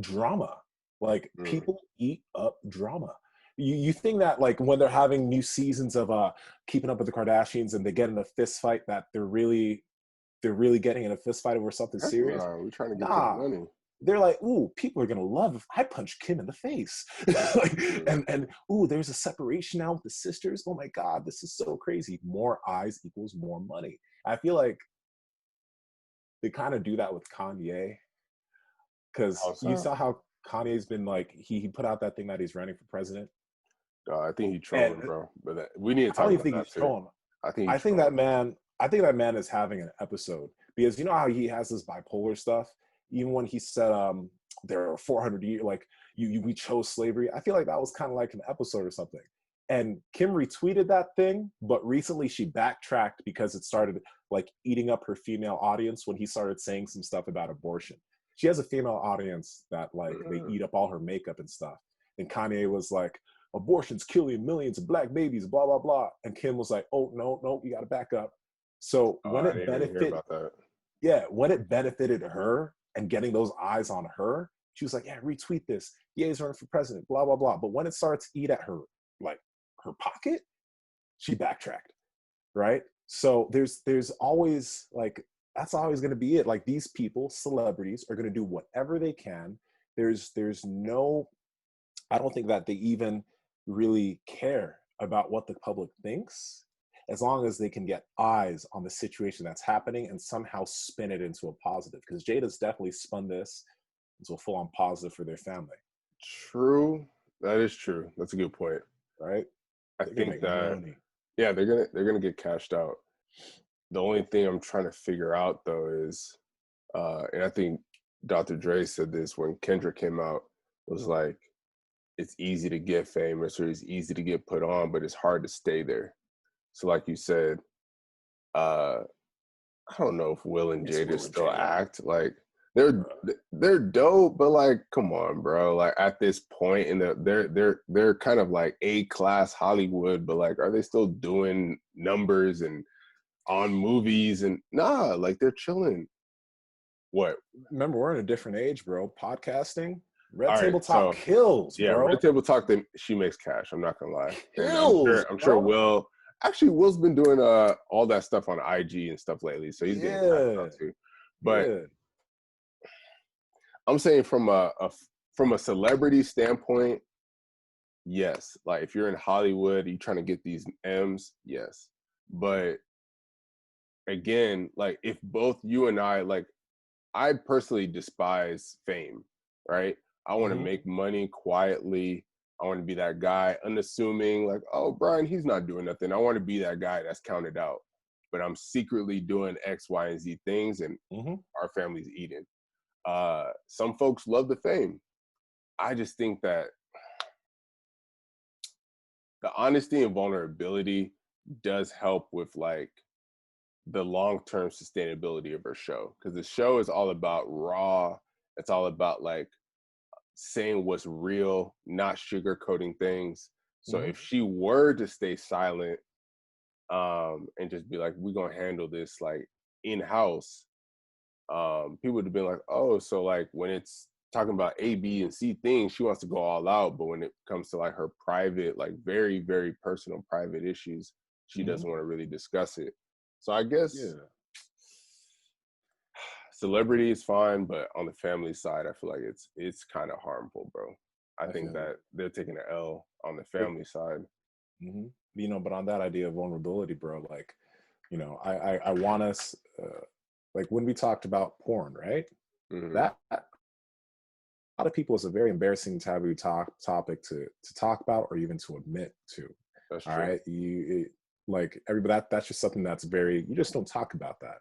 Drama. Like, people eat up drama. You think that like when they're having new seasons of Keeping Up with the Kardashians and they get in a fist fight, that they're really getting in a fist fight over something serious? We're trying to get money. They're like, ooh, people are gonna love if I punch Kim in the face. Like, and ooh, there's a separation now with the sisters. Oh my God, this is so crazy. More eyes equals more money. I feel like they kind of do that with Kanye, because you saw how Kanye's been like, he put out that thing that he's running for president. I think he's trolling, bro. But we need to talk about that. I think that man is having an episode, because you know how he has this bipolar stuff. Even when he said there are 400 years, like we chose slavery. I feel like that was kind of like an episode or something. And Kim retweeted that thing, but recently she backtracked because it started like eating up her female audience when he started saying some stuff about abortion. She has a female audience that like they eat up all her makeup and stuff. And Kanye was like, abortion's killing millions of black babies, blah, blah, blah. And Kim was like, oh, no, you got to back up. So when it benefited her and getting those eyes on her, she was like, yeah, retweet this. Yeah, he's running for president, blah, blah, blah. But when it starts to eat at her, like her pocket, she backtracked, right? So there's always like, that's always going to be it. Like, these people, celebrities, are going to do whatever they can. There's no, I don't think that they even really care about what the public thinks, as long as they can get eyes on the situation that's happening and somehow spin it into a positive. Because Jada's definitely spun this into a full-on positive for their family. True. That is true. That's a good point. Right? I think that money. Yeah, they're gonna get cashed out. The only thing I'm trying to figure out though is, and I think Dr. Dre said this when Kendrick came out, was like, it's easy to get famous or it's easy to get put on, but it's hard to stay there. So like you said, I don't know if Will and Jada still act like they're dope, but like, come on, bro. Like at this point in they're kind of like A-class Hollywood, but like, are they still doing numbers and on movies? And nah, like they're chilling. What? Remember, we're in a different age, bro. Podcasting, Red Table Talk kills, bro. Yeah, Red Table Talk, she makes cash. I'm not gonna lie. I'm sure Will. Actually, Will's been doing all that stuff on IG and stuff lately, so he's getting cash out too. But I'm saying from a celebrity standpoint, yes. Like if you're in Hollywood, you're trying to get these M's, yes. But again, like if both you and I, like I personally despise fame, right? I want to make money quietly. I want to be that guy, unassuming, like, oh, Brian, he's not doing nothing. I want to be that guy that's counted out, but I'm secretly doing X, Y, and Z things, and our family's eating. Some folks love the fame. I just think that the honesty and vulnerability does help with like the long-term sustainability of her show, because the show is all about raw. It's all about like saying what's real, not sugarcoating things. So if she were to stay silent, and just be like, we're gonna handle this like in-house, people would have been like, oh, so like when it's talking about A, B, and C things, she wants to go all out, but when it comes to like her private, like very, very personal private issues, she doesn't want to really discuss it. So I guess celebrity is fine, but on the family side, I feel like it's kind of harmful, bro. I think that they're taking an L on the family side. You know, but on that idea of vulnerability, bro, like, you know, I want us, like when we talked about porn, right? That a lot of people, is a very embarrassing taboo topic to talk about or even to admit to. That's all true. right, like everybody, that's just something that's very, you just don't talk about that,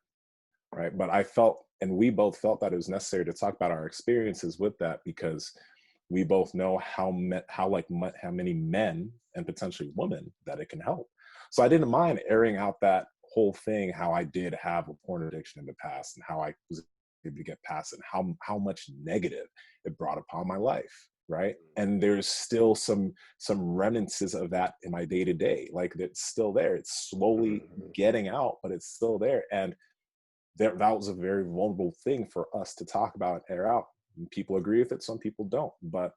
right? But I felt, and we both felt, that it was necessary to talk about our experiences with that, because we both know how many men and potentially women that it can help. So I didn't mind airing out that whole thing, how I did have a porn addiction in the past and how I was able to get past it, and how much negative it brought upon my life, right? And there's still some remnants of that in my day to day. Like, it's still there. It's slowly getting out, but it's still there. And that was a very vulnerable thing for us to talk about and air out. And people agree with it, some people don't, but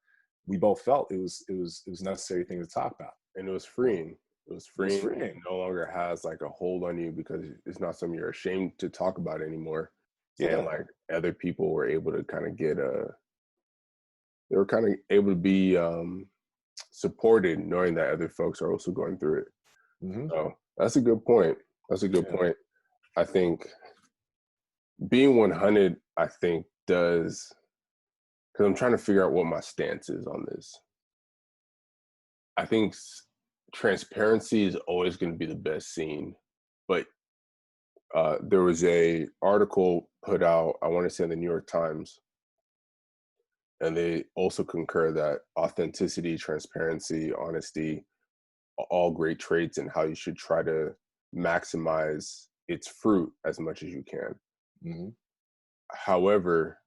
we both felt it was a necessary thing to talk about. And it was freeing. It was freeing. It no longer has like a hold on you, because it's not something you're ashamed to talk about anymore. And like other people were able to kind of get they were kind of able to be supported, knowing that other folks are also going through it. So that's a good point. That's a good point. I think being 100, I think, does, because I'm trying to figure out what my stance is on this. I think transparency is always going to be the best scene, but there was a article put out, I want to say in the New York Times, and they also concur that authenticity, transparency, honesty, are all great traits, and how you should try to maximize its fruit as much as you can. However,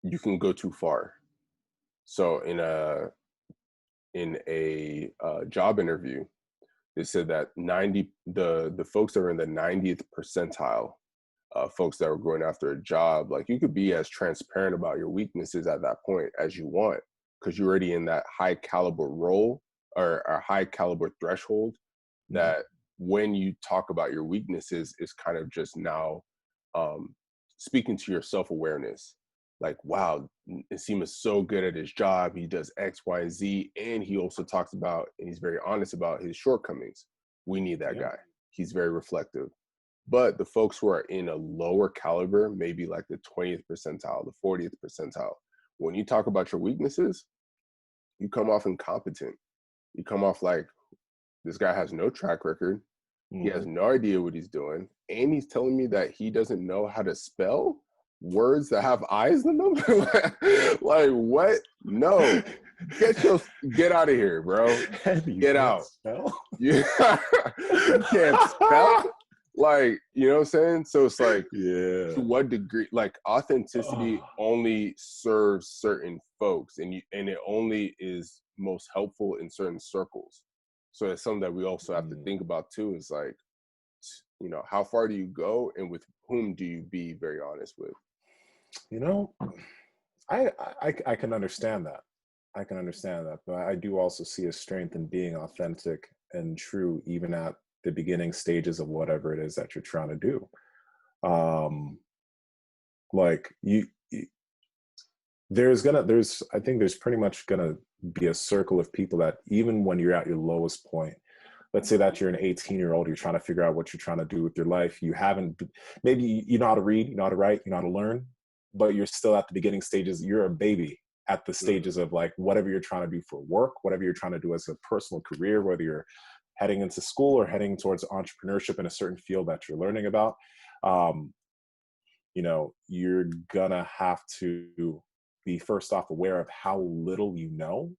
you can go too far. So in a job interview, they said that the folks that are in the 90th percentile, folks that were going after a job, like, you could be as transparent about your weaknesses at that point as you want, because you're already in that high caliber role, or a high caliber threshold, that when you talk about your weaknesses, is kind of just now speaking to your self-awareness. Like, wow, Nsima is so good at his job. He does X, Y, and Z. And he also talks about, and he's very honest about his shortcomings. We need that guy. He's very reflective. But the folks who are in a lower caliber, maybe like the 20th percentile, the 40th percentile, when you talk about your weaknesses, you come off incompetent. You come off like, this guy has no track record. He has no idea what he's doing. And he's telling me that he doesn't know how to spell words that have eyes in them. Like, what? No. Get out of here, bro. Get out. You can't spell? Like, you know what I'm saying? So it's like, to what degree, like, authenticity only serves certain folks, and it only is most helpful in certain circles. So it's something that we also have to think about too, is like, you know, how far do you go, and with whom do you be very honest with? You know, I can understand that. I can understand that, but I do also see a strength in being authentic and true, even at the beginning stages of whatever it is that you're trying to do. Like, I think there's pretty much gonna be a circle of people that, even when you're at your lowest point, let's say that you're an 18-year-old, you're trying to figure out what you're trying to do with your life. You haven't, maybe you know how to read, you know how to write, you know how to learn, but you're still at the beginning stages. You're a baby at the stages of like whatever you're trying to do for work, whatever you're trying to do as a personal career, whether you're heading into school or heading towards entrepreneurship in a certain field that you're learning about. You know, you're gonna have to be first off aware of how little you know,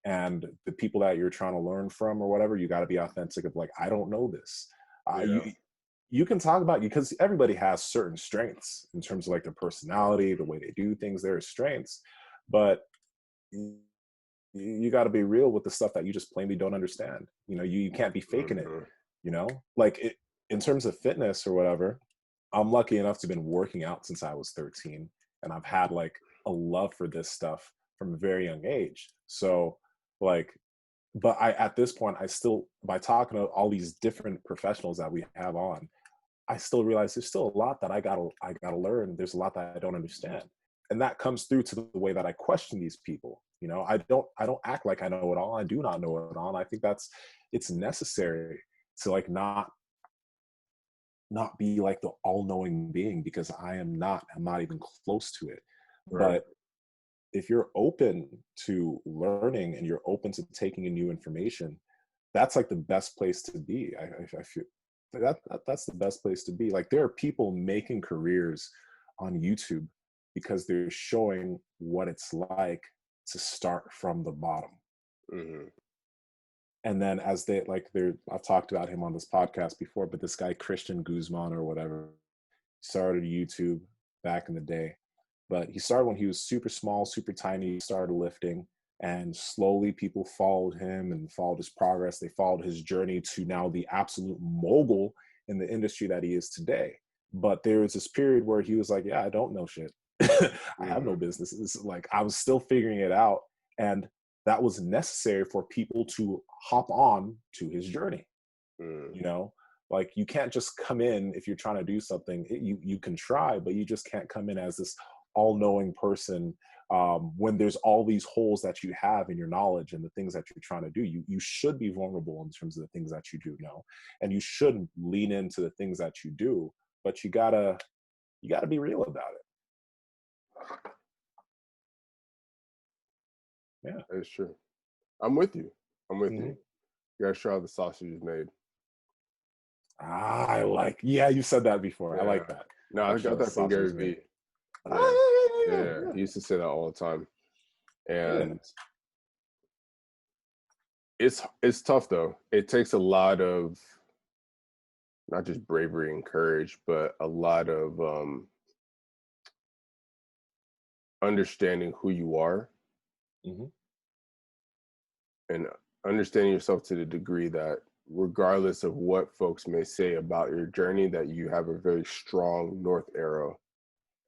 and the people that you're trying to learn from or whatever, you got to be authentic of like, I don't know this. Yeah. You can talk about, because everybody has certain strengths in terms of like their personality, the way they do things, their strengths, but you got to be real with the stuff that you just plainly don't understand. You know, you can't be faking it, Mhm. you know, like in terms of fitness or whatever. I'm lucky enough to have been working out since I was 13, and I've had like a love for this stuff from a very young age. So like, but I, at this point, I still, by talking to all these different professionals that we have on, I still realize there's still a lot that I gotta learn. There's a lot that I don't understand. And that comes through to the way that I question these people. You know, I don't act like I know it all. I do not know it all. And I think it's necessary to like not be like the all-knowing being, because I'm not even close to it. Right. But if you're open to learning and you're open to taking in new information, that's like the best place to be. I feel that's the best place to be. Like, there are people making careers on YouTube because they're showing what it's like to start from the bottom. Hmm. And then as they like, they're, I've talked about him on this podcast before, but this guy Christian Guzman or whatever started YouTube back in the day. But he started when he was super small, super tiny. He started lifting, and slowly people followed him and followed his progress. They followed his journey to now the absolute mogul in the industry that he is today. But there was this period where he was like, yeah, I don't know shit. I have no Hmm. business. It's like, I was still figuring it out. And that was necessary for people to hop on to his journey. Hmm. You know, like, you can't just come in if you're trying to do something. You can try, but you just can't come in as this all-knowing person, when there's all these holes that you have in your knowledge and the things that you're trying to do. You should be vulnerable in terms of the things that you do know, and you should lean into the things that you do, but you gotta be real about it. Yeah. That's true. I'm with you. I'm with you. Hmm. You gotta show how the sausage is made. I like, yeah, you said that before. I Yeah. like that. No, I Like, got show the that from sausage Gary is made. Vee. Yeah. Ah, yeah, Yeah. yeah, He used to say that all the time. yeah, yeah. And it's tough though. It takes a lot of not just bravery and courage, but a lot of understanding who you are Hmm. and understanding yourself to the degree that regardless of what folks may say about your journey, that you have a very strong north arrow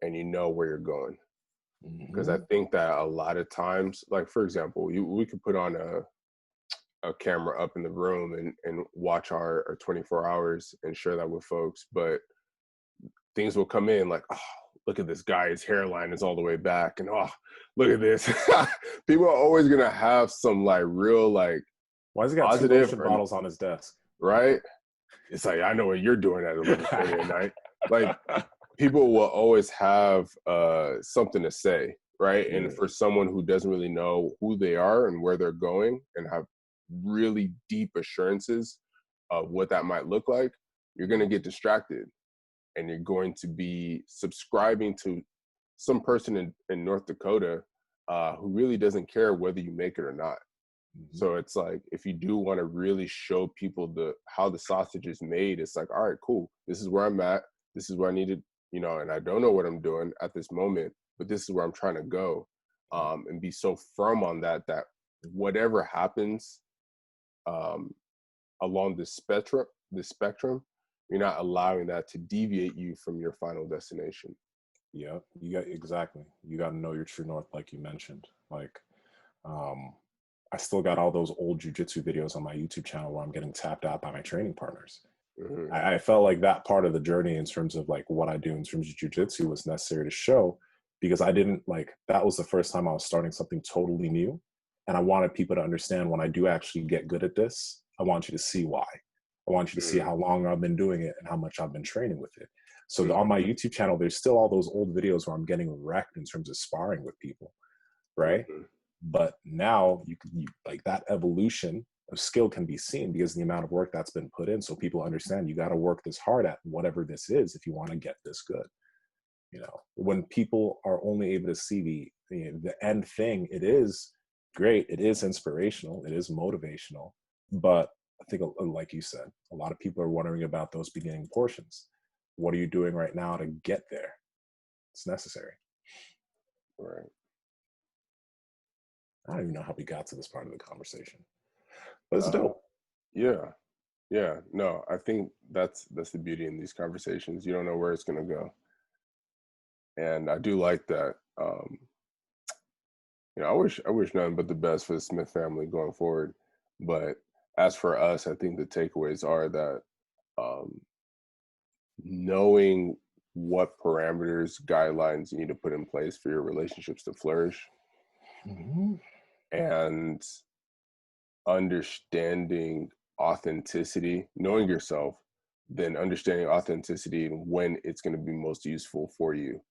and you know where you're going. Because I Hmm. think that a lot of times, like for example, we could put on a camera up in the room and watch our 24 hours and share that with folks, but things will come in like, oh, look at this guy, his hairline is all the way back, and oh, look at this. People are always gonna have some like real like Why's he got two positive lotion or bottles on his desk? right. It's like, I know what you're doing at 11:30 at night. Like, people will always have something to say, right? And Yeah. for someone who doesn't really know who they are and where they're going and have really deep assurances of what that might look like, you're going to get distracted and you're going to be subscribing to some person in North Dakota who really doesn't care whether you make it or not. Mhm. So it's like, if you do want to really show people how the sausage is made, it's like, all right, cool. This is where I'm at. This is where I needed, and I don't know what I'm doing at this moment, but this is where I'm trying to go. And be so firm on that whatever happens um, along the spectrum, you're not allowing that to deviate you from your final destination. Yeah, exactly. You got to know your true north, like you mentioned. Like, um, I still got all those old jujitsu videos on my YouTube channel where I'm getting tapped out by my training partners. Hmm. I felt like that part of the journey in terms of like what I do in terms of jujitsu was necessary to show, because I didn't like, that was the first time I was starting something totally new. And I wanted people to understand, when I do actually get good at this, I want you to see why. I want you to see how long I've been doing it and how much I've been training with it. So on my YouTube channel, there's still all those old videos where I'm getting wrecked in terms of sparring with people, right? But now like that evolution of skill can be seen because of the amount of work that's been put in. So people understand you got to work this hard at whatever this is if you want to get this good. You know, when people are only able to see the end thing, it is great, it is inspirational, it is motivational, but I think, like you said, a lot of people are wondering about those beginning portions. What are you doing right now to get there? It's necessary. Right. I don't even know how we got to this part of the conversation, but it's dope. Yeah. No, I think that's the beauty in these conversations. You don't know where it's going to go. And I do like that. I wish nothing but the best for the Smith family going forward. But as for us, I think the takeaways are that knowing what parameters, guidelines you need to put in place for your relationships to flourish, and understanding authenticity, knowing yourself, then understanding authenticity and when it's going to be most useful for you.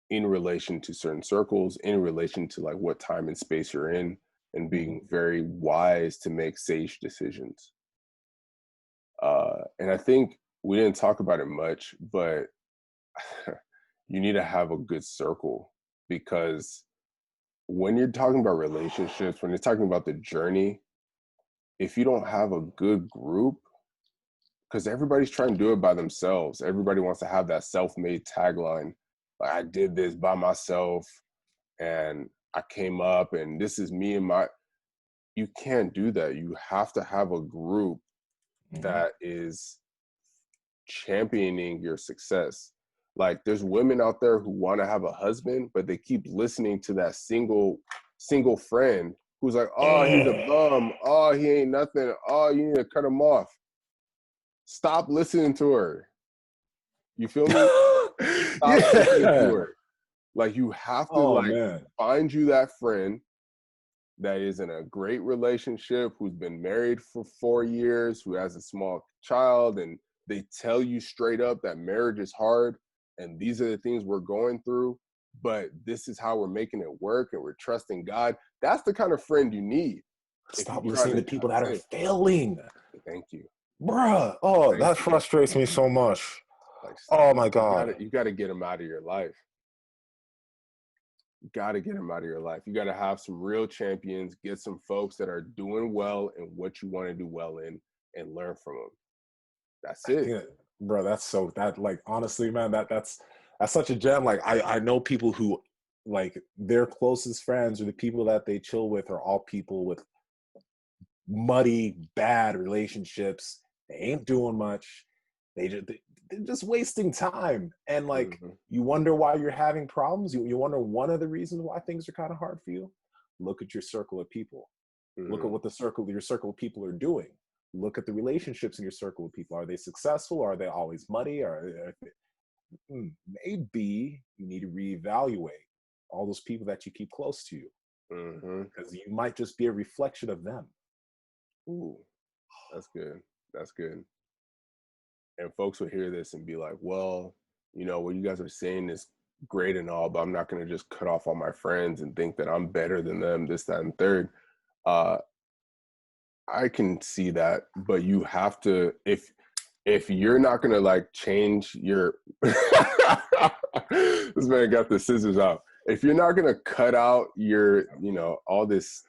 In relation to certain circles, in relation to like what time and space you're in, and being very wise to make sage decisions. And I think we didn't talk about it much, but you need to have a good circle, because when you're talking about relationships, when you're talking about the journey, if you don't have a good group, because everybody's trying to do it by themselves. Everybody wants to have that self-made tagline. Like, I did this by myself and I came up and this is me and my, you can't do that. You have to have a group that is championing your success. Like, there's women out there who want to have a husband, but they keep listening to that single friend who's like, oh, he's a bum. Oh, he ain't nothing. Oh, you need to cut him off. Stop listening to her. You feel me? Stop listening to her. Like, you have to find you that friend that is in a great relationship, who's been married for 4 years, who has a small child, and they tell you straight up that marriage is hard and these are the things we're going through, but this is how we're making it work and we're trusting God. That's the kind of friend you need. Stop listening to people that are failing. Thank you. Bruh. Oh, that frustrates me so much. Like, oh my God. You got to get them out of your life. You got to get them out of your life. You got to have some real champions, get some folks that are doing well in what you want to do well in, and learn from them. That's it. Yeah, bro, like, honestly, man, that's such a gem. Like, I know people who, like, their closest friends or the people that they chill with are all people with muddy, bad relationships. They ain't doing much. They're just wasting time. And like, you wonder why you're having problems. You wonder one of the reasons why things are kind of hard for you. Look at your circle of people. Look at what your circle of people are doing. Look at the relationships in your circle of people. Are they successful? Are they always muddy? Maybe you need to reevaluate all those people that you keep close to you, because you might just be a reflection of them. Ooh, that's good. That's good. And folks will hear this and be like, well, what you guys are saying is great and all, but I'm not going to just cut off all my friends and think that I'm better than them, this, that, and third. I can see that, but you have to, if you're not going to like change your, this man got the scissors out. If you're not going to cut out your, all this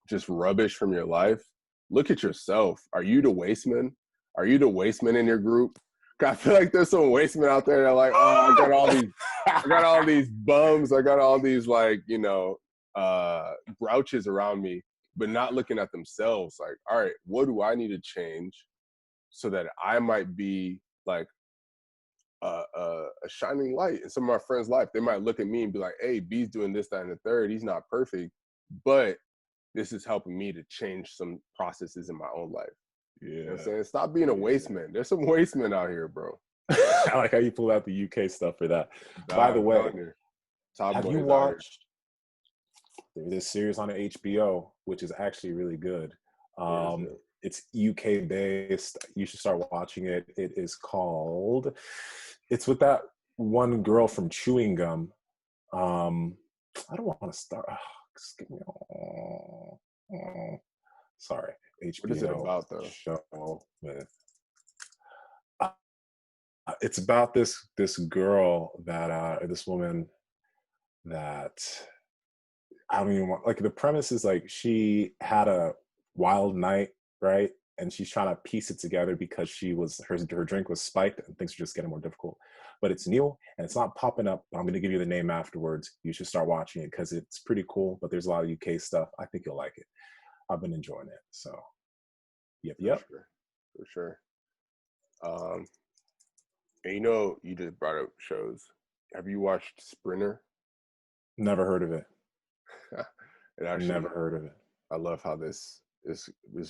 just rubbish from your life, look at yourself. Are you the waste man? Are you the waste man in your group? I feel like there's some waste men out there that are like, oh, I got all these bums. I got all these like, grouches around me, but not looking at themselves. Like, all right, what do I need to change so that I might be like a shining light in some of my friends' life? They might look at me and be like, hey, B's doing this, that, and the third. He's not perfect, but this is helping me to change some processes in my own life. Yeah. You know what I'm saying? Stop being a waste man. There's some waste men out here, bro. I like how you pull out the UK stuff for that. By the way, have you watched this series on HBO, which is actually really good, What is it? It's UK based. You should start watching it. It is called. It's with that one girl from Chewing Gum. I don't want to start. Just give me. Sorry, What is it HBO about though? show with. It's about this girl that this woman that I don't even want, like, the premise is like she had a wild night, right? And she's trying to piece it together because her drink was spiked and things are just getting more difficult. But it's new and it's not popping up. I'm going to give you the name afterwards. You should start watching it because it's pretty cool. But there's a lot of UK stuff. I think you'll like it. I've been enjoying it. So, For yep. sure. For sure. And you know, you just brought up shows. Have you watched Sprinter? Never heard of it. It actually, Never heard of it. I love how this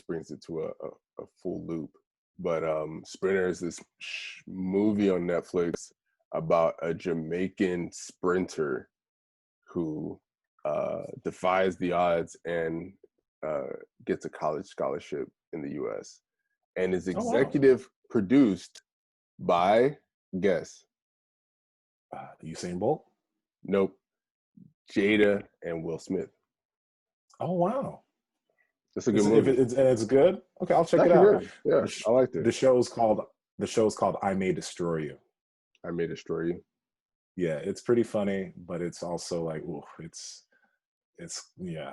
brings it to a full loop. But Sprinter is this movie on Netflix about a Jamaican sprinter who defies the odds and gets a college scholarship in the U.S. and is Oh, wow. executive produced by, guess? Usain Bolt? Nope. Jada and Will Smith. Oh, wow. It's a good movie. It's good. Okay, I'll check it Actually out. good. Yeah, I liked it. The show's called I May Destroy You. I May Destroy You. Yeah, it's pretty funny, but it's also like, ooh, it's yeah,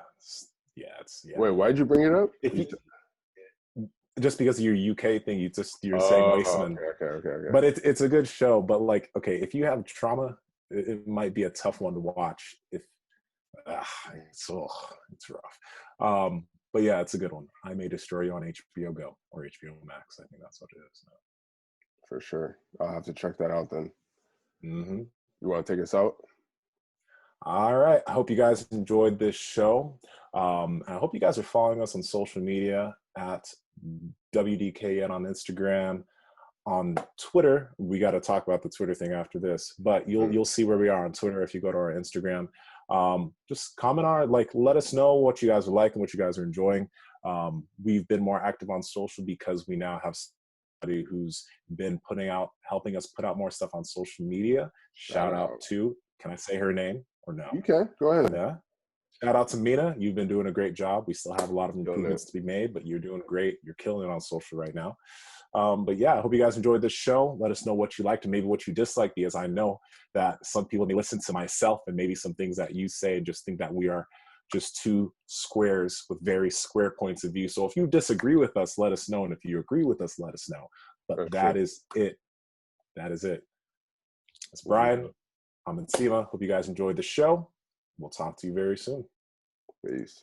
yeah. Wait, why'd you bring it up? If you, just because of your UK thing, you're saying Oh, Wasteman. okay. But it's a good show. But like, okay, if you have trauma, it might be a tough one to watch. If it's rough. But yeah, it's a good one. I May Destroy You on HBO Go or HBO Max. I think that's what it is now. For sure. I'll have to check that out then. Mm-hmm. You want to take us out? All right. I hope you guys enjoyed this show. I hope you guys are following us on social media at WDKN on Instagram. On Twitter, we got to talk about the Twitter thing after this, but you'll see where we are on Twitter if you go to our Instagram. Just comment let us know what you guys are liking, what you guys are enjoying. We've been more active on social because we now have somebody who's been helping us put out more stuff on social media. Shout out to, can I say her name or no? You can. Go ahead. Yeah. Shout out to Mina. You've been doing a great job. We still have a lot of improvements to be made, but you're doing great. You're killing it on social right now. But yeah, I hope you guys enjoyed this show. Let us know what you liked and maybe what you disliked, because I know that some people may listen to myself and maybe some things that you say and just think that we are just two squares with very square points of view. So if you disagree with us, let us know. And if you agree with us, let us know. But that is it. That is it. It's Brian. I'm Nsima. Hope you guys enjoyed the show. We'll talk to you very soon. Peace.